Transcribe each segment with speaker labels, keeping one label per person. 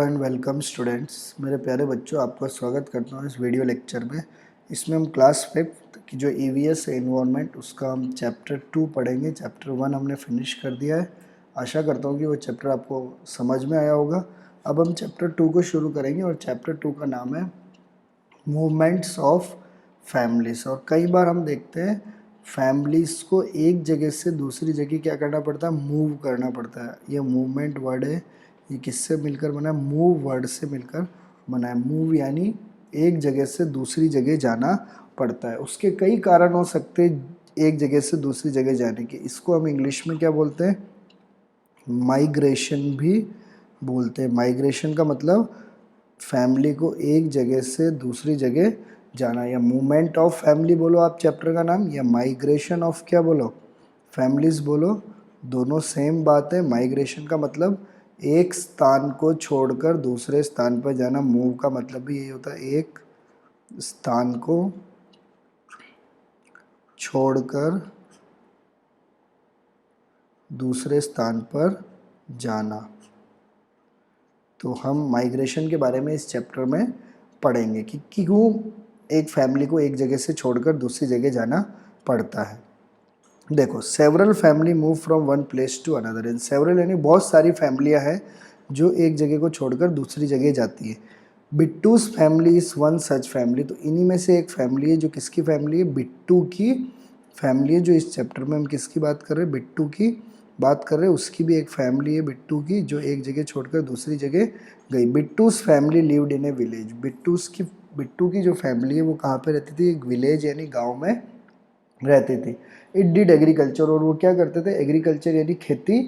Speaker 1: And welcome students. मेरे प्यारे बच्चों, आपका स्वागत करता हूँ इस वीडियो लेक्चर में। इसमें हम क्लास 5 की जो ईवीएस है एनवायरनमेंट, उसका हम चैप्टर 2 पढ़ेंगे। चैप्टर 1 हमने फिनिश कर दिया है। आशा करता हूँ कि वो चैप्टर आपको समझ में आया होगा। अब हम चैप्टर 2 को शुरू करेंगे और चैप्टर 2 का नाम है मूवमेंट्स ऑफ फैमिलीज। और कई बार हम देखते हैं फैमिलीज़ को एक जगह से दूसरी जगह क्या करना पड़ता है, मूव करना पड़ता है। ये मूवमेंट वर्ड है, ये किससे मिलकर बना है, मूव वर्ड से मिलकर बना है। मूव यानी एक जगह से दूसरी जगह जाना पड़ता है। उसके कई कारण हो सकते हैं एक जगह से दूसरी जगह जाने के। इसको हम इंग्लिश में क्या बोलते हैं, माइग्रेशन भी बोलते हैं। माइग्रेशन का मतलब फैमिली को एक जगह से दूसरी जगह जाना, या मूवमेंट ऑफ फैमिली बोलो आप चैप्टर का नाम, या माइग्रेशन ऑफ क्या बोलो, फैमिलीज बोलो, दोनों सेम बात है। माइग्रेशन का मतलब एक स्थान को छोड़कर दूसरे स्थान पर जाना। मूव का मतलब भी यही होता है, एक स्थान को छोड़कर दूसरे स्थान पर जाना। तो हम माइग्रेशन के बारे में इस चैप्टर में पढ़ेंगे कि क्यों एक फैमिली को एक जगह से छोड़कर दूसरी जगह जाना पड़ता है। देखो, several family move from one place to another. In several यानी बहुत सारी फैमिलियां हैं जो एक जगह को छोड़कर दूसरी जगह जाती है। Bittu's family is one such family. तो इन्हीं में से एक फैमिली है जो किसकी फैमिली है, बिट्टू की फैमिली है। जो इस चैप्टर में हम किसकी बात कर रहे हैं, बिट्टू की बात कर रहे हैं। उसकी भी एक फैमिली है बिट्टू की, जो एक जगह छोड़कर दूसरी जगह गई। Bittu's family lived in a village. Bittu की जो फैमिली है वो कहाँ पे रहती थी, एक विलेज यानी गाँव में रहती थी। इट डिड एग्रीकल्चर, और वो क्या करते थे, एग्रीकल्चर यानी खेती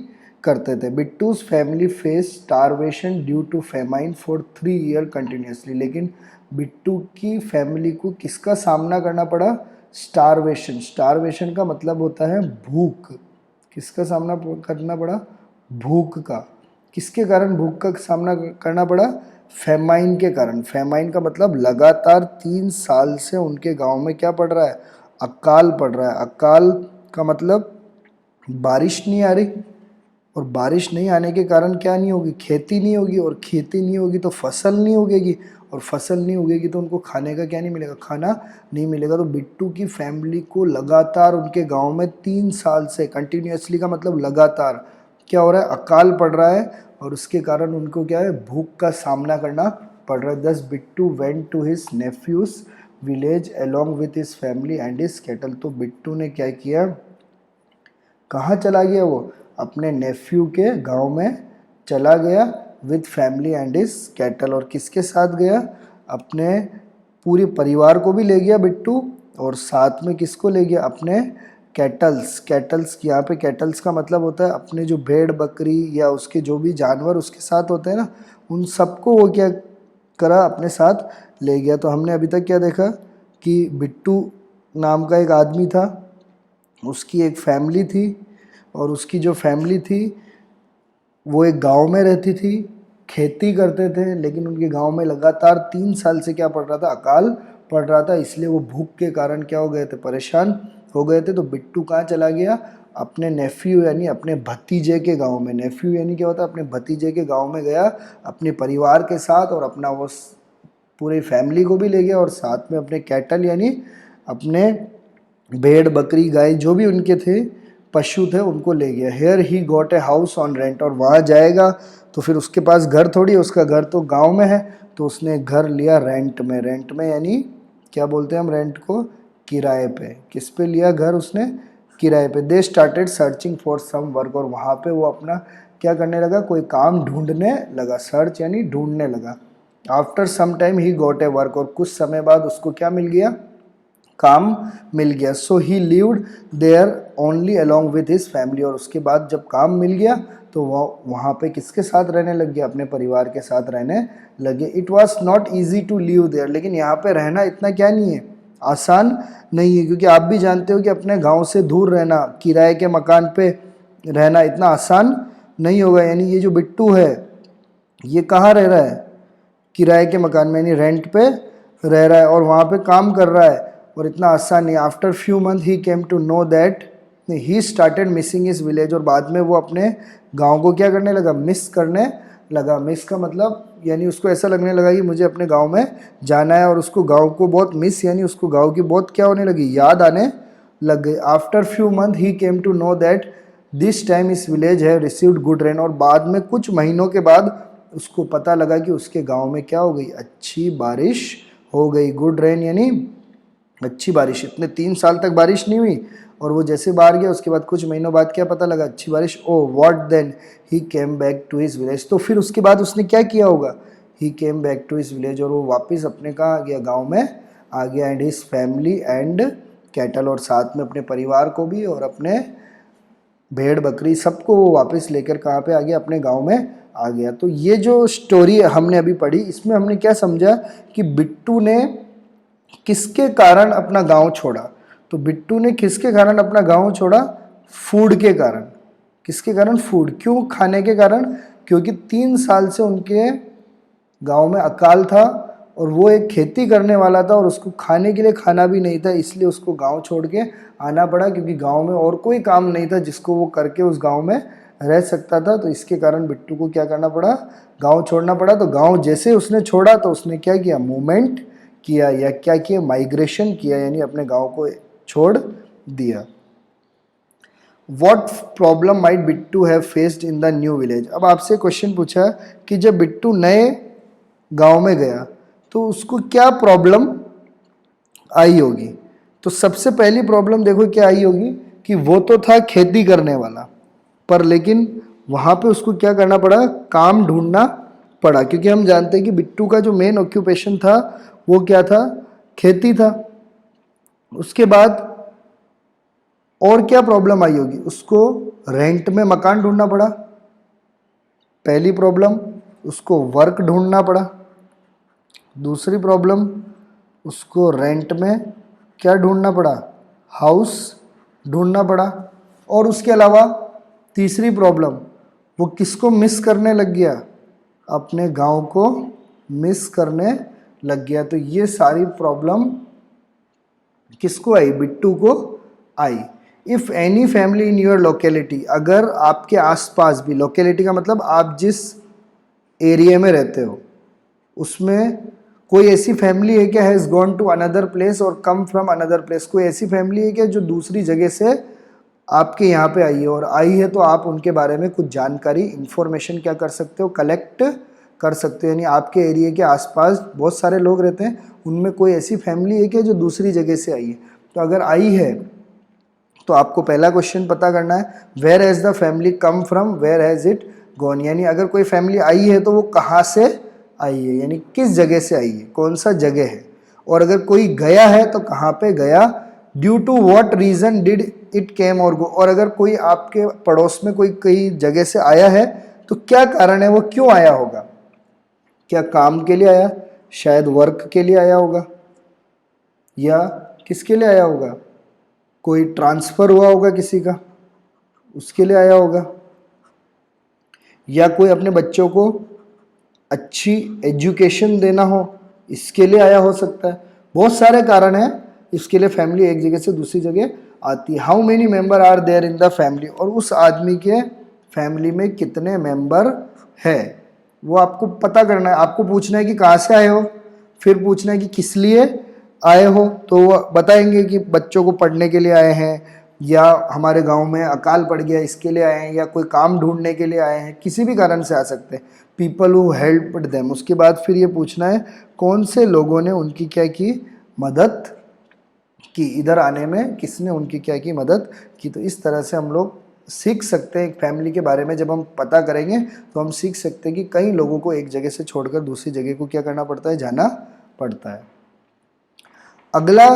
Speaker 1: करते थे। Bittu's family face starvation due to famine for 3 year continuously. लेकिन बिट्टू की फैमिली को किसका सामना करना पड़ा, स्टारवेशन। स्टारवेशन का मतलब होता है भूख। किसका सामना करना पड़ा, भूख का। किसके कारण भूख का सामना करना पड़ा, फेमाइन के कारण। फेमाइन का मतलब लगातार 3 साल से उनके गांव में क्या पड़ रहा है, अकाल पड़ रहा है। अकाल का मतलब बारिश नहीं आ रही, और बारिश नहीं आने के कारण क्या नहीं होगी, खेती नहीं होगी, और खेती नहीं होगी तो फसल नहीं उगेगी, और फसल नहीं उगेगी तो उनको खाने का क्या नहीं मिलेगा, खाना नहीं मिलेगा। तो बिट्टू की फैमिली को लगातार उनके गांव में 3 साल से, कंटिन्यूसली का मतलब लगातार क्या हो रहा है, अकाल पड़ रहा है, और उसके कारण उनको क्या है, भूख का सामना करना पड़ रहा है। Thus Bittu went to his nephew's village along with his family and his cattle. तो बिट्टू ने क्या किया, कहाँ चला गया वो, अपने नेफ्यू के गांव में चला गया with family and his cattle. और किसके साथ गया, अपने पूरे परिवार को भी ले गया बिट्टू, और साथ में किसको ले गया, अपने कैटल्स। कैटल्स यहाँ पे कैटल्स का मतलब होता है अपने जो भेड़ बकरी या उसके जो भी जानवर उसके साथ होते हैं ना, उन सबको वो क्या करा, अपने साथ ले गया। तो हमने अभी तक क्या देखा कि बिट्टू नाम का एक आदमी था, उसकी एक फैमिली थी, और उसकी जो फैमिली थी वो एक गांव में रहती थी, खेती करते थे। लेकिन उनके गांव में लगातार 3 साल से क्या पड़ रहा था, अकाल पड़ रहा था। इसलिए वो भूख के कारण क्या हो गए थे, परेशान हो गए थे। तो बिट्टू कहाँ चला गया, अपने नेफ्यू यानी अपने भतीजे के गांव में। नेफ्यू यानी क्या होता है, अपने भतीजे के गांव में गया अपने परिवार के साथ, और अपना वो पूरी फैमिली को भी ले गया, और साथ में अपने कैटल यानी अपने भेड़ बकरी गाय जो भी उनके थे, पशु थे, उनको ले गया। Here he got a house on rent. और वहाँ जाएगा तो फिर उसके पास घर थोड़ी है, उसका घर तो गांव में है, तो उसने घर लिया रेंट में। रेंट में यानी क्या बोलते हैं हम रेंट को, किराए पे। किस पे लिया घर उसने, किराए पे। They started searching for some work. और वहाँ पे वो अपना क्या करने लगा, कोई काम ढूंढने लगा। सर्च यानी ढूंढने लगा। After some time he got a work. और कुछ समय बाद उसको क्या मिल गया, काम मिल गया। So he lived there only along with his family. और उसके बाद जब काम मिल गया तो वहाँ पे किसके साथ रहने लग गया, अपने परिवार के साथ रहने लगे। It was not easy to live there. लेकिन यहाँ पे रहना इतना क्या नहीं है, आसान नहीं है, क्योंकि आप भी जानते हो कि अपने गांव से दूर रहना, किराए के मकान पे रहना इतना आसान नहीं होगा। यानी ये जो बिट्टू है ये कहाँ रह रहा है, किराए के मकान में, यानी रेंट पे रह रहा है, और वहाँ पे काम कर रहा है, और इतना आसान नहीं। After few month he came to know that he started missing his village. और बाद में वो अपने गांव को क्या करने लगा, मिस करने लगा। मिस का मतलब यानी उसको ऐसा लगने लगा कि मुझे अपने गांव में जाना है, और उसको गांव को बहुत मिस यानी उसको गांव की बहुत क्या होने लगी, याद आने लग गई। After few month he came to know that this time is village have received good rain, और बाद में कुछ महीनों के बाद उसको पता लगा कि उसके गांव में क्या हो गई, अच्छी बारिश हो गई। गुड रेन यानी अच्छी बारिश। इतने 3 साल तक बारिश नहीं हुई, और वो जैसे बाहर गया उसके बाद कुछ महीनों बाद क्या पता लगा, अच्छी बारिश। Oh what then he came back to his village. तो फिर उसके बाद उसने क्या किया होगा, he came back to his village, और वो वापस अपने कहाँ आ गया, गाँव में आ गया। And his family and cattle, और साथ में अपने परिवार को भी और अपने भेड़ बकरी सबको वो वापस लेकर कहाँ पे आ गया, अपने गांव में आ गया। तो ये जो स्टोरी हमने अभी पढ़ी, इसमें हमने क्या समझा कि बिट्टू ने किसके कारण अपना गांव छोड़ा। तो बिट्टू ने किसके कारण अपना गांव छोड़ा, फूड के कारण। किसके कारण, फूड। क्यों, खाने के कारण, क्योंकि 3 साल से उनके गांव में अकाल था, और वो एक खेती करने वाला था, और उसको खाने के लिए खाना भी नहीं था, इसलिए उसको गांव छोड़ के आना पड़ा, क्योंकि गांव में और कोई काम नहीं था जिसको वो करके उस गांव में रह सकता था। तो इसके कारण बिट्टू को क्या करना पड़ा, गांव छोड़ना पड़ा। तो गांव जैसे उसने छोड़ा तो उसने क्या किया, मूवमेंट किया, या क्या किया, माइग्रेशन किया, यानी अपने गांव को छोड़ दिया। What problem might Bittu have faced in the new village. अब आपसे क्वेश्चन पूछा कि जब बिट्टू नए गांव में गया तो उसको क्या प्रॉब्लम आई होगी। तो सबसे पहली प्रॉब्लम देखो क्या आई होगी, कि वो तो था खेती करने वाला, पर लेकिन वहाँ पे उसको क्या करना पड़ा, काम ढूंढना पड़ा। क्योंकि हम जानते हैं कि बिट्टू का जो मेन ऑक्यूपेशन था वो क्या था, खेती था। उसके बाद और क्या प्रॉब्लम आई होगी, उसको रेंट में मकान ढूंढना पड़ा। पहली प्रॉब्लम, उसको वर्क ढूंढना पड़ा। दूसरी प्रॉब्लम, उसको रेंट में क्या ढूंढना पड़ा, हाउस ढूंढना पड़ा। और उसके अलावा तीसरी प्रॉब्लम, वो किसको मिस करने लग गया, अपने गांव को मिस करने लग गया। तो ये सारी प्रॉब्लम किसको आई, बिट्टू को आई। If any family in your locality, अगर आपके आसपास भी, लोकेलिटी का मतलब आप जिस एरिया में रहते हो उसमें कोई ऐसी फैमिली है क्या, has gone to another place और कम फ्रॉम अनदर प्लेस, कोई ऐसी फैमिली है क्या जो दूसरी जगह से आपके यहाँ पे आई है, और आई है तो आप उनके बारे में कुछ जानकारी, इंफॉर्मेशन क्या कर सकते हो, कलेक्ट कर सकते हो। यानी आपके एरिया के आसपास बहुत सारे लोग रहते हैं, उनमें कोई ऐसी फैमिली है क्या जो दूसरी जगह से आई है। तो अगर आई है तो आपको पहला क्वेश्चन पता करना है, where has the family come from, where has it gone. यानी अगर कोई फैमिली आई है तो वो कहाँ से आई है, यानी किस जगह से आई है, कौन सा जगह है। और अगर कोई गया है तो कहाँ पे गया, due to what reason did it came और गो। और अगर कोई आपके पड़ोस में कोई कई जगह से आया है तो क्या कारण है, वो क्यों आया होगा, क्या काम के लिए आया, शायद वर्क के लिए आया होगा, या किसके लिए आया होगा, कोई ट्रांसफ़र हुआ होगा किसी का, उसके लिए आया होगा, या कोई अपने बच्चों को अच्छी एजुकेशन देना हो, इसके लिए आया हो सकता है। बहुत सारे कारण हैं इसके लिए फैमिली एक जगह से दूसरी जगह आती है। How many member are there in the family, और उस आदमी के फैमिली में कितने मेंबर है वो आपको पता करना है। आपको पूछना है कि कहाँ से आए हो, फिर पूछना है कि किस लिए आए हो, तो वो बताएंगे कि बच्चों को पढ़ने के लिए आए हैं, या हमारे गांव में अकाल पड़ गया इसके लिए आए हैं, या कोई काम ढूंढने के लिए आए हैं, किसी भी कारण से आ सकते हैं। People who helped them. उसके बाद फिर ये पूछना है कौन से लोगों ने उनकी क्या की, मदद की, इधर आने में किसने उनकी क्या की, मदद की। तो इस तरह से हम लोग सीख सकते हैं एक फैमिली के बारे में। जब हम पता करेंगे तो हम सीख सकते हैं कि कई लोगों को एक जगह से छोड़कर दूसरी जगह को क्या करना पड़ता है, जाना पड़ता है। अगला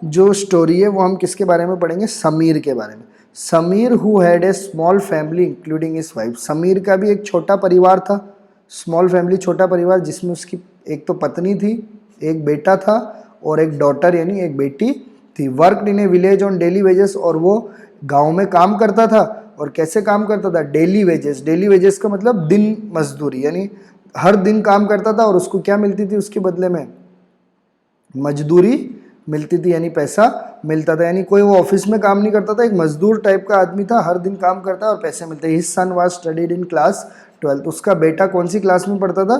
Speaker 1: जो स्टोरी है वो हम किसके बारे में पढ़ेंगे, समीर के बारे में। Sameer who had a small family including his wife. Sameer का भी एक छोटा परिवार था, स्मॉल फैमिली, छोटा परिवार, जिसमें उसकी एक तो पत्नी थी, एक बेटा था और एक डॉटर यानी एक बेटी थी। Worked in a village on daily wages, और वो गांव में काम करता था। और कैसे काम करता था, डेली वेजेस। डेली वेजेस का मतलब दिन मजदूरी, यानी हर दिन काम करता था और उसको क्या मिलती थी उसके बदले में, मजदूरी मिलती थी, यानी पैसा मिलता था। यानी कोई वो ऑफिस में काम नहीं करता था, एक मजदूर टाइप का आदमी था, हर दिन काम करता और पैसे मिलते। His son was studied in class 12th। उसका बेटा कौन सी क्लास में पढ़ता था?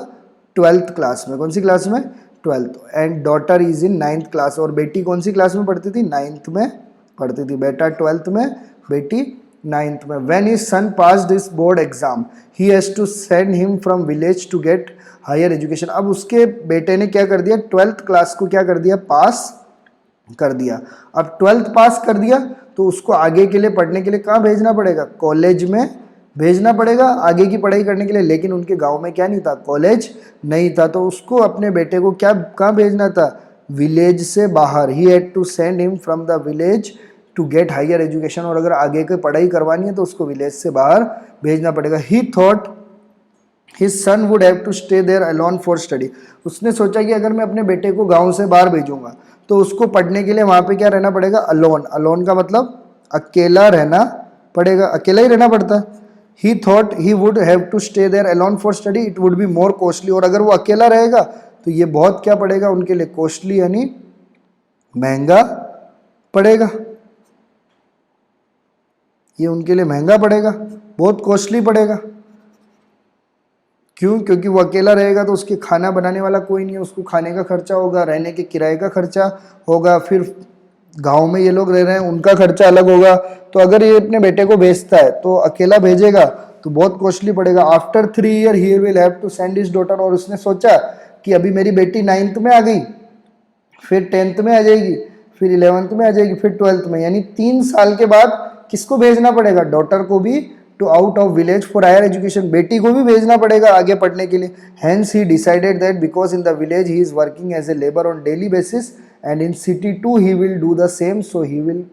Speaker 1: 12th क्लास में। कौन सी क्लास में? 12th। And daughter is in 9th class. और बेटी कौन सी क्लास में पढ़ती थी? 9th में पढ़ती थी। बेटा 12th में, बेटी 9th में। When his son passed his board exam, he has to send him from village to get higher education। अब उसके बेटे ने क्या कर दिया? 12th क्लास को क्या कर दिया? पास कर दिया। अब 12th पास कर दिया तो उसको आगे के लिए पढ़ने के लिए कहाँ भेजना पड़ेगा? कॉलेज में भेजना पड़ेगा आगे की पढ़ाई करने के लिए। लेकिन उनके गांव में क्या नहीं था? कॉलेज नहीं था। तो उसको अपने बेटे को क्या कहाँ भेजना था? विलेज से बाहर। He had to send him from the village to get higher education. और अगर आगे की पढ़ाई करवानी है तो उसको विलेज से बाहर भेजना पड़ेगा। He thought his son would have to stay there alone for study. उसने सोचा कि अगर मैं अपने बेटे को गांव से बाहर भेजूंगा तो उसको पढ़ने के लिए वहां पे क्या रहना पड़ेगा? अलोन। अलोन का मतलब अकेला रहना पड़ेगा, अकेला ही रहना पड़ता है। He thought he would have to stay there alone for study, it would be more costly. और अगर वो अकेला रहेगा तो ये बहुत क्या पड़ेगा उनके लिए? कॉस्टली, यानी महंगा पड़ेगा। ये उनके लिए महंगा पड़ेगा, बहुत कॉस्टली पड़ेगा। क्यों? क्योंकि वो अकेला रहेगा तो उसके खाना बनाने वाला कोई नहीं है, उसको खाने का खर्चा होगा, रहने के किराए का खर्चा होगा, फिर गांव में ये लोग रह रहे हैं उनका खर्चा अलग होगा। तो अगर ये अपने बेटे को भेजता है तो अकेला भेजेगा तो बहुत कॉस्टली पड़ेगा। After 3 year he will have to send his daughter. और उसने सोचा कि अभी मेरी बेटी 9th में आ गई, फिर 10th में आ जाएगी, फिर 11th में आ जाएगी, फिर 12th में, यानी 3 साल के बाद किसको भेजना पड़ेगा? डॉटर को भी to out of village for higher education. बेटी को भी भेजना पड़ेगा आगे पढ़ने के लिए। Hence he decided that because in the village he is working as a labour on daily basis and in city too he will do the same, so he will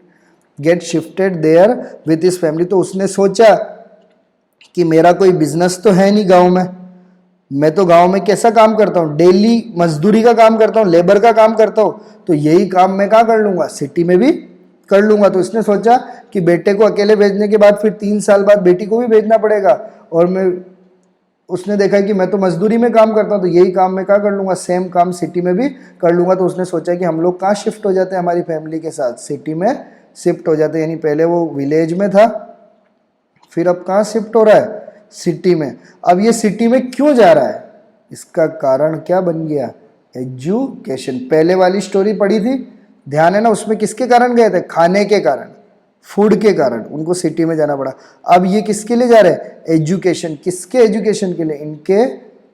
Speaker 1: get shifted there with his family. तो उसने सोचा कि मेरा कोई business तो है नहीं गाँव में, मैं तो गांव में कैसा काम करता हूँ? डेली मजदूरी का काम करता हूँ, लेबर का काम करता हूँ, तो यही काम मैं कहाँ कर लूंगा? सिटी में भी कर लूंगा। तो इसने सोचा कि बेटे को अकेले भेजने के बाद फिर 3 साल बाद बेटी को भी भेजना पड़ेगा। और उसने देखा कि मैं तो मजदूरी में काम करता हूँ, तो यही काम मैं कहाँ कर लूंगा? सेम काम सिटी में भी कर लूंगा। तो उसने सोचा कि हम लोग कहाँ शिफ्ट हो जाते हैं हमारी फैमिली के साथ? सिटी में शिफ्ट हो जाते हैं। यानी पहले वो विलेज में था, फिर अब कहाँ शिफ्ट हो रहा है? सिटी में। अब ये सिटी में क्यों जा रहा है? इसका कारण क्या बन गया? एजुकेशन। पहले वाली स्टोरी पढ़ी थी, ध्यान है ना? उसमें किसके कारण गए थे? खाने के कारण, फूड के कारण उनको सिटी में जाना पड़ा। अब ये किसके लिए जा रहे हैं? एजुकेशन। किसके एजुकेशन के लिए? इनके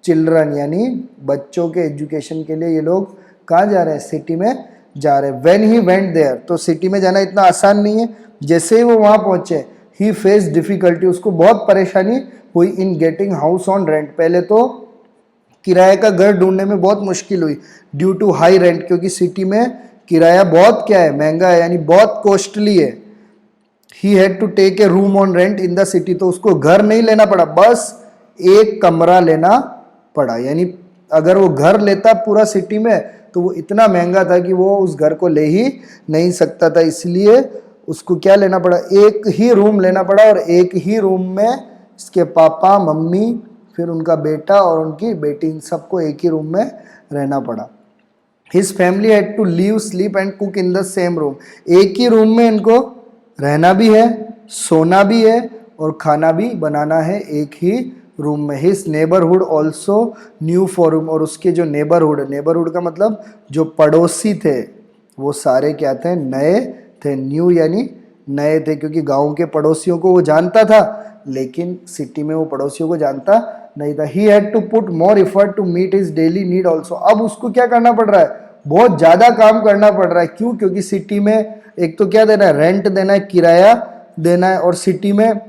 Speaker 1: चिल्ड्रन, यानी बच्चों के एजुकेशन के लिए ये लोग कहाँ जा रहे हैं? सिटी में जा रहे हैं। व्हेन ही वेंट देयर, तो सिटी में जाना इतना आसान नहीं है। जैसे ही वो वहां पहुंचे, ही फेस डिफिकल्टी, उसको बहुत परेशानी हुई in getting house on rent. पहले तो किराए का घर ढूंढने में बहुत मुश्किल हुई, ड्यू टू हाई रेंट, क्योंकि सिटी में किराया बहुत क्या है? महंगा है, यानी बहुत कॉस्टली है। He had to take a room on rent in the city, तो उसको घर नहीं लेना पड़ा, बस एक कमरा लेना पड़ा। यानी अगर वो घर लेता पूरा सिटी में तो वो इतना महंगा था कि वो उस घर को ले ही नहीं सकता था, इसलिए उसको क्या लेना पड़ा? एक ही रूम लेना पड़ा। और एक ही रूम में इसके पापा, मम्मी, फिर उनका बेटा और उनकी बेटी, इन सबको एक ही रूम में रहना पड़ा। His family had to live, sleep and cook in the same room. एक ही रूम में इनको रहना भी है, सोना भी है और खाना भी बनाना है एक ही रूम में। His neighbourhood also new for him, और उसके जो नेबरहुड का मतलब जो पड़ोसी थे वो सारे क्या थे? नए थे। न्यू यानी नए थे, क्योंकि गांव के पड़ोसियों को वो जानता था, लेकिन सिटी में वो पड़ोसियों को जानता नहीं था। He had to put more effort to meet his daily need also. अब उसको क्या करना पड़ रहा है? बहुत ज़्यादा काम करना पड़ रहा है। क्यों? क्योंकि सिटी में एक तो क्या देना है? रेंट देना है, किराया देना है, और सिटी में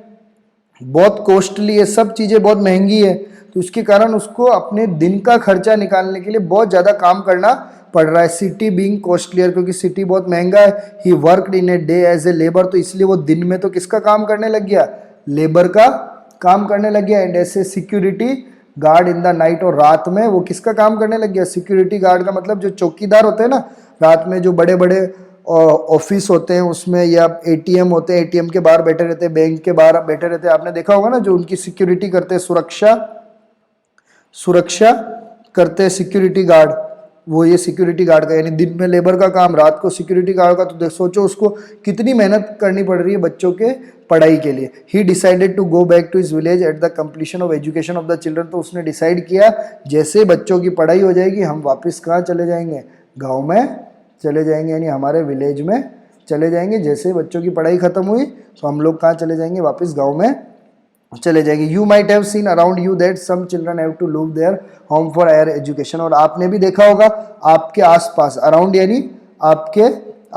Speaker 1: बहुत कॉस्टली है, सब चीज़ें बहुत महंगी है। तो उसके कारण उसको अपने दिन का खर्चा निकालने के लिए बहुत ज़्यादा काम करना पड़ रहा है। सिटी बीइंग कॉस्टलियर, क्योंकि सिटी बहुत महंगा है। He worked in a day as a labour, तो इसलिए वो दिन में तो किसका काम करने लग गया? लेबर का काम करने लग गया। एंड ऐसे security guard in the night, और रात में वो किसका काम करने लग गया? सिक्योरिटी गार्ड का मतलब जो चौकीदार होते हैं ना, रात में जो बड़े बड़े ऑफिस होते हैं उसमें, या एटीएम होते हैं, एटीएम के बाहर बैठे रहते हैं, बैंक के बाहर बैठे रहते हैं, आपने देखा होगा ना, जो उनकी सिक्योरिटी करते हैं, सुरक्षा करते हैं सिक्योरिटी गार्ड। वो ये सिक्योरिटी गार्ड का, यानी दिन में लेबर का काम, रात को सिक्योरिटी गार्ड का, तो सोचो उसको कितनी मेहनत करनी पड़ रही है बच्चों के पढ़ाई के लिए। He decided to go back to his village at the completion of education of the children, तो उसने डिसाइड किया जैसे बच्चों की पढ़ाई हो जाएगी हम वापस कहाँ चले जाएंगे, गाँव में चले जाएंगे, यानी हमारे विलेज में चले जाएंगे। जैसे बच्चों की पढ़ाई खत्म हुई तो हम लोग कहाँ चले जाएंगे, वापस गाँव में चले जाएंगे। You might have seen around you that some children have to leave their home for higher education, और आपने भी देखा होगा आपके आसपास, अराउंड यानी आपके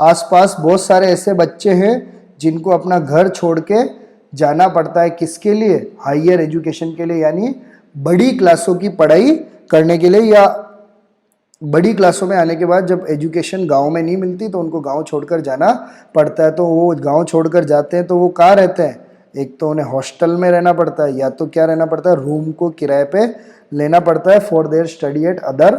Speaker 1: आसपास बहुत सारे ऐसे बच्चे हैं जिनको अपना घर छोड़ के जाना पड़ता है, किसके लिए, हायर एजुकेशन के लिए, यानी बड़ी क्लासों की पढ़ाई करने के लिए, या बड़ी क्लासों में आने के बाद जब एजुकेशन गांव में नहीं मिलती तो उनको गांव छोड़कर जाना पड़ता है। तो वो गांव छोड़कर जाते हैं तो वो कहाँ रहते हैं, एक तो उन्हें हॉस्टल में रहना पड़ता है, या तो क्या रहना पड़ता है, रूम को किराए पे लेना पड़ता है for their study eight other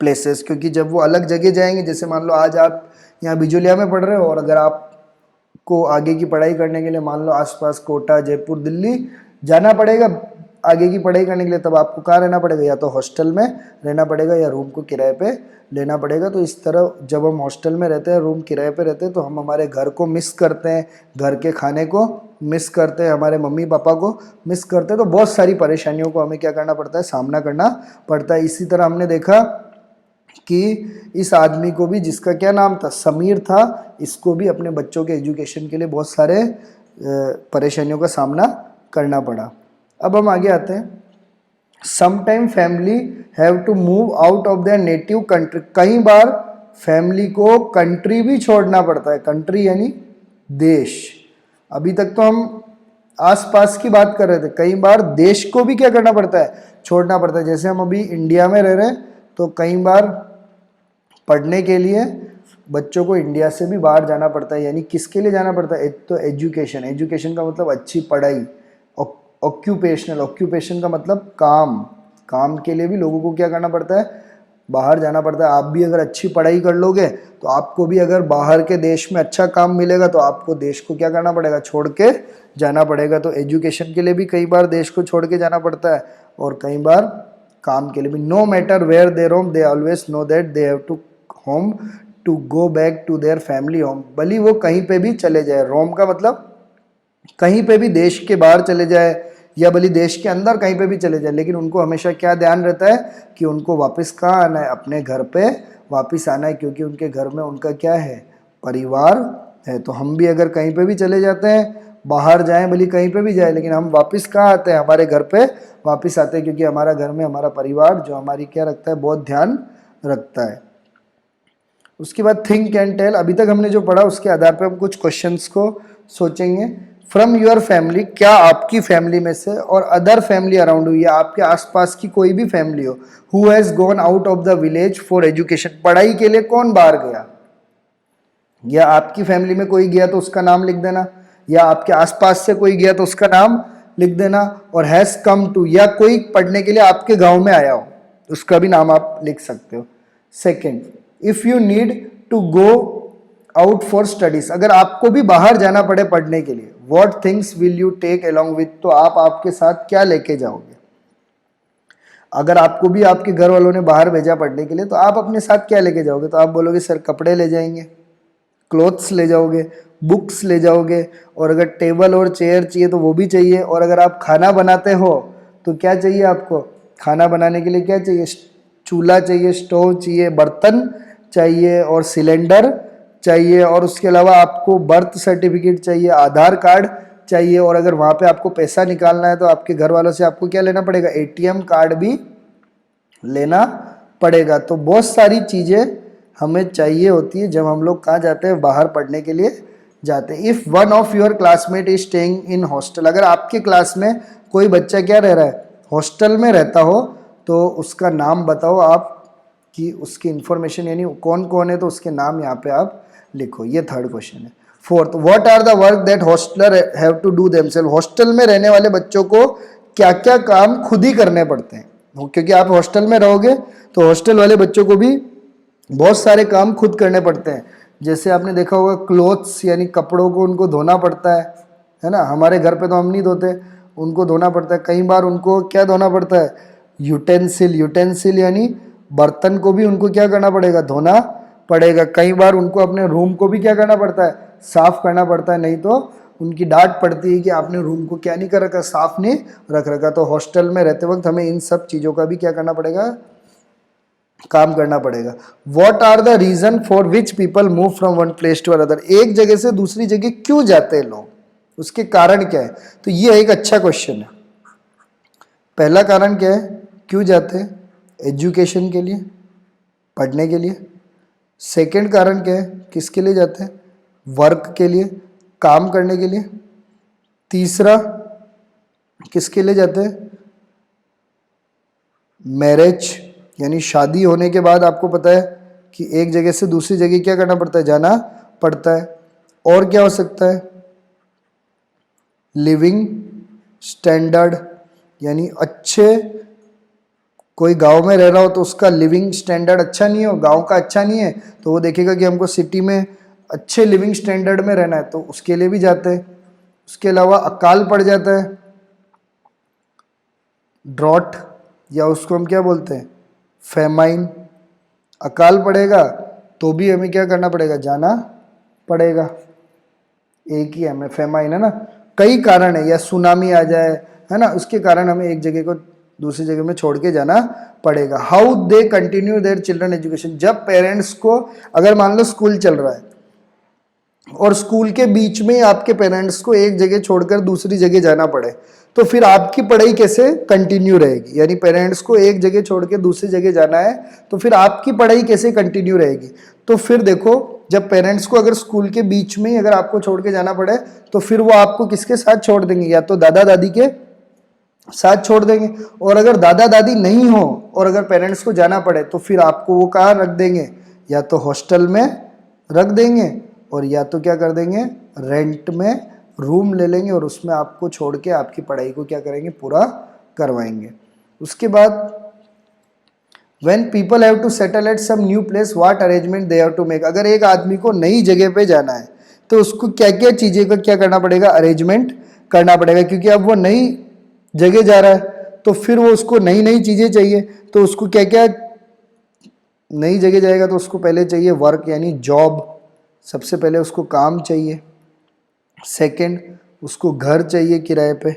Speaker 1: places. क्योंकि जब वो अलग जगह जाएंगे, जैसे मान लो आज आप यहाँ बिजोलिया में पढ़ रहे हो और अगर आपको आगे की पढ़ाई करने के लिए मान लो आसपास कोटा, जयपुर, दिल्ली जाना पड़ेगा आगे की पढ़ाई करने के लिए, तब आपको कहाँ रहना पड़ेगा, या तो हॉस्टल में रहना पड़ेगा या रूम को किराए पे लेना पड़ेगा। तो इस तरह जब हम हॉस्टल में रहते हैं, रूम किराए पे रहते हैं, तो हम हमारे घर को मिस करते हैं, घर के खाने को मिस करते हैं, हमारे मम्मी पापा को मिस करते हैं। तो बहुत सारी परेशानियों को हमें क्या करना पड़ता है, सामना करना पड़ता है। इसी तरह हमने देखा कि इस आदमी को भी, जिसका क्या नाम था, समीर था, इसको भी अपने बच्चों के एजुकेशन के लिए बहुत सारे परेशानियों का सामना करना पड़ा। अब हम आगे आते हैं। Sometime family have to move out of their native country, कई बार फैमिली को कंट्री भी छोड़ना पड़ता है, कंट्री यानी देश। अभी तक तो हम आसपास की बात कर रहे थे, कई बार देश को भी क्या करना पड़ता है, छोड़ना पड़ता है। जैसे हम अभी इंडिया में रह रहे हैं तो कई बार पढ़ने के लिए बच्चों को इंडिया से भी बाहर जाना पड़ता है, यानी किसके लिए जाना पड़ता है, एक तो एजुकेशन, एजुकेशन का मतलब अच्छी पढ़ाई, ऑक्यूपेशनल, ऑक्यूपेशन का मतलब काम, काम के लिए भी लोगों को क्या करना पड़ता है, बाहर जाना पड़ता है। आप भी अगर अच्छी पढ़ाई कर लोगे तो आपको भी अगर बाहर के देश में अच्छा काम मिलेगा तो आपको देश को क्या करना पड़ेगा, छोड़ के जाना पड़ेगा। तो एजुकेशन के लिए भी कई बार देश को छोड़ के जाना पड़ता है और कई बार काम के लिए भी। No matter where they roam they always know that they have to home to go back to their family home, भली वो कहीं पे भी चले जाए, रोम का मतलब कहीं पे भी देश के बाहर चले जाए या भली देश के अंदर कहीं पे भी चले जाए, लेकिन उनको हमेशा क्या ध्यान रहता है कि उनको वापस कहाँ आना है, अपने घर पे वापस आना है, क्योंकि उनके घर में उनका क्या है, परिवार है। तो हम भी अगर कहीं पे भी चले जाते हैं, बाहर जाएं, भली कहीं पे भी जाए, लेकिन हम वापस कहाँ आते हैं, हमारे घर पे वापस आते हैं, क्योंकि हमारा घर में हमारा परिवार जो हमारी क्या रखता है, बहुत ध्यान रखता है। उसके बाद थिंक एंड टेल, अभी तक हमने जो पढ़ा उसके आधार पर हम कुछ क्वेश्चंस को सोचेंगे। फ्रॉम योर फैमिली, क्या आपकी फैमिली में से और अदर फैमिली अराउंड हुई, या आपके आसपास की कोई भी फैमिली हो, who has gone out of the village for education, पढ़ाई के लिए कौन बाहर गया, या आपकी फैमिली में कोई गया तो उसका नाम लिख देना, या आपके आसपास से कोई गया तो उसका नाम लिख देना। और हैज़ कम टू, या कोई पढ़ने के लिए आपके गाँव में आया हो उसका भी नाम आप लिख सकते हो। Second, if you need to go out for studies, अगर आपको भी बाहर जाना पड़े पढ़ने के लिए, what things will you take along with, तो आप आपके साथ क्या लेके जाओगे। अगर आपको भी आपके घर वालों ने बाहर भेजा पढ़ने के लिए तो आप अपने साथ क्या लेके जाओगे, तो आप बोलोगे सर कपड़े ले जाएंगे, क्लोथ्स ले जाओगे, बुक्स ले जाओगे, और अगर टेबल और चेयर चाहिए तो वो भी चाहिए। और अगर आप खाना बनाते हो तो क्या चाहिए आपको, खाना बनाने के लिए क्या चाहिए, चूल्हा चाहिए, स्टोव चाहिए, बर्तन चाहिए और सिलेंडर चाहिए, और उसके अलावा आपको बर्थ सर्टिफिकेट चाहिए, आधार कार्ड चाहिए, और अगर वहाँ पे आपको पैसा निकालना है तो आपके घर वालों से आपको क्या लेना पड़ेगा, एटीएम कार्ड भी लेना पड़ेगा। तो बहुत सारी चीज़ें हमें चाहिए होती है जब हम लोग कहाँ जाते हैं, बाहर पढ़ने के लिए जाते हैं। If one of your classmate is staying in hostel, अगर आपके क्लास में कोई बच्चा क्या रह रहा है, हॉस्टल में रहता हो, तो उसका नाम बताओ आप, कि उसकी इन्फॉर्मेशन यानी कौन कौन है, तो उसके नाम यहाँ पे आप लिखो। ये थर्ड क्वेश्चन है। Fourth, what are the work that hosteller have to do themself, hostel में रहने वाले बच्चों को क्या क्या काम खुद ही करने पड़ते हैं, क्योंकि आप हॉस्टल में रहोगे तो हॉस्टल वाले बच्चों को भी बहुत सारे काम खुद करने पड़ते हैं। जैसे आपने देखा होगा क्लोथ्स यानी कपड़ों को उनको धोना पड़ता है ना, हमारे घर पे तो हम नहीं धोते, उनको धोना पड़ता है। कई बार उनको क्या धोना पड़ता है, यूटेंसिल, यूटेंसिल यानी बर्तन को भी उनको क्या करना पड़ेगा, धोना पड़ेगा। कई बार उनको अपने रूम को भी क्या करना पड़ता है, साफ करना पड़ता है, नहीं तो उनकी डांट पड़ती है कि आपने रूम को क्या नहीं कर रखा, साफ नहीं रख रखा। तो हॉस्टल में रहते वक्त हमें इन सब चीज़ों का भी क्या करना पड़ेगा, काम करना पड़ेगा। What are the reason for which people move from one place to another, एक जगह से दूसरी जगह क्यों जाते हैं लोग, उसके कारण क्या है। तो ये एक अच्छा क्वेश्चन है। पहला कारण क्या है, क्यों जाते हैं, एजुकेशन के लिए, पढ़ने के लिए। सेकंड कारण क्या है, किसके लिए जाते हैं, वर्क के लिए, काम करने के लिए। तीसरा किसके लिए जाते हैं, मैरिज, यानी शादी होने के बाद आपको पता है कि एक जगह से दूसरी जगह क्या करना पड़ता है, जाना पड़ता है। और क्या हो सकता है, लिविंग स्टैंडर्ड, यानी अच्छे, कोई गांव में रह रहा हो तो उसका लिविंग स्टैंडर्ड अच्छा नहीं हो, गांव का अच्छा नहीं है, तो वो देखेगा कि हमको सिटी में अच्छे लिविंग स्टैंडर्ड में रहना है, तो उसके लिए भी जाते हैं। उसके अलावा अकाल पड़ जाता है, ड्रॉट, या उसको हम क्या बोलते हैं, फेमाइन। अकाल पड़ेगा तो भी हमें क्या करना पड़ेगा, जाना पड़ेगा। एक ही हमें फेमाइन है ना, कई कारण है, या सुनामी आ जाए है ना, उसके कारण हमें एक जगह को दूसरी जगह में छोड़ के जाना पड़ेगा। How they continue their children education, जब पेरेंट्स को, अगर मान लो स्कूल चल रहा है और स्कूल के बीच में आपके पेरेंट्स को एक जगह छोड़कर दूसरी जगह जाना पड़े, तो फिर आपकी पढ़ाई कैसे कंटिन्यू रहेगी। यानी पेरेंट्स को एक जगह छोड़ के दूसरी जगह जाना है तो फिर आपकी पढ़ाई कैसे कंटिन्यू रहेगी। तो फिर देखो, जब पेरेंट्स को अगर स्कूल के बीच में ही अगर आपको छोड़ के जाना पड़े तो फिर वो आपको किसके साथ छोड़ देंगे, या तो दादा दादी के साथ छोड़ देंगे। और अगर दादा दादी नहीं हो और अगर पेरेंट्स को जाना पड़े तो फिर आपको वो कहाँ रख देंगे, या तो हॉस्टल में रख देंगे और या तो क्या कर देंगे, रेंट में रूम ले लेंगे और उसमें आपको छोड़ के आपकी पढ़ाई को क्या करेंगे, पूरा करवाएंगे। उसके बाद when people have to settle at some new place, what arrangement they have to make, अगर एक आदमी को नई जगह पे जाना है तो उसको क्या क्या चीज़ें का क्या करना पड़ेगा, अरेंजमेंट करना पड़ेगा। क्योंकि अब वो नई जगह जा रहा है तो फिर वो उसको नई नई चीज़ें चाहिए, तो उसको क्या क्या, नई जगह जाएगा तो उसको पहले चाहिए वर्क, यानी जॉब, सबसे पहले उसको काम चाहिए। सेकंड, उसको घर चाहिए किराए पे।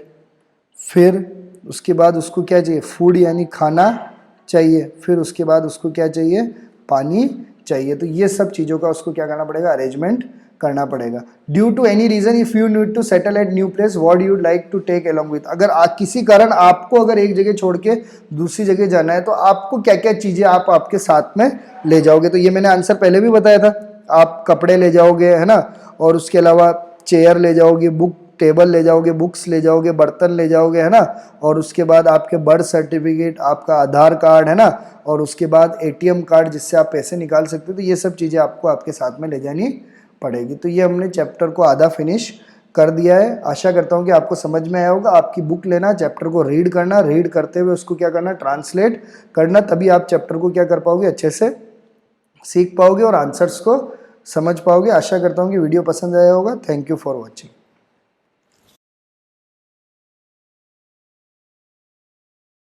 Speaker 1: फिर उसके बाद उसको क्या चाहिए, फूड, यानी खाना चाहिए। फिर उसके बाद उसको क्या चाहिए, पानी चाहिए। तो ये सब चीज़ों का उसको क्या करना पड़ेगा, अरेंजमेंट करना पड़ेगा। Due to any reason if you need to settle at new place what you like to take along with, अगर किसी कारण आपको अगर एक जगह छोड़ के दूसरी जगह जाना है तो आपको क्या क्या चीज़ें आप आपके साथ में ले जाओगे। तो ये मैंने आंसर पहले भी बताया था, आप कपड़े ले जाओगे है ना, और उसके अलावा चेयर ले जाओगे, बुक टेबल ले जाओगे, बुक्स ले जाओगे, बर्तन ले जाओगे है ना, और उसके बाद आपके बर्थ सर्टिफिकेट, आपका आधार कार्ड है ना, और उसके बाद एटीएम कार्ड जिससे आप पैसे निकाल सकते हो। तो ये सब चीज़ें आपको आपके साथ में ले जानी पड़ेगी। तो ये हमने चैप्टर को आधा फिनिश कर दिया है। आशा करता हूँ कि आपको समझ में आया होगा। आपकी बुक लेना, चैप्टर को रीड करना, रीड करते हुए उसको क्या करना, ट्रांसलेट करना, तभी आप चैप्टर को क्या कर पाओगे, अच्छे से सीख पाओगे और आंसर्स को समझ पाओगे। आशा करता हूँ कि वीडियो पसंद आया होगा। Thank you for watching.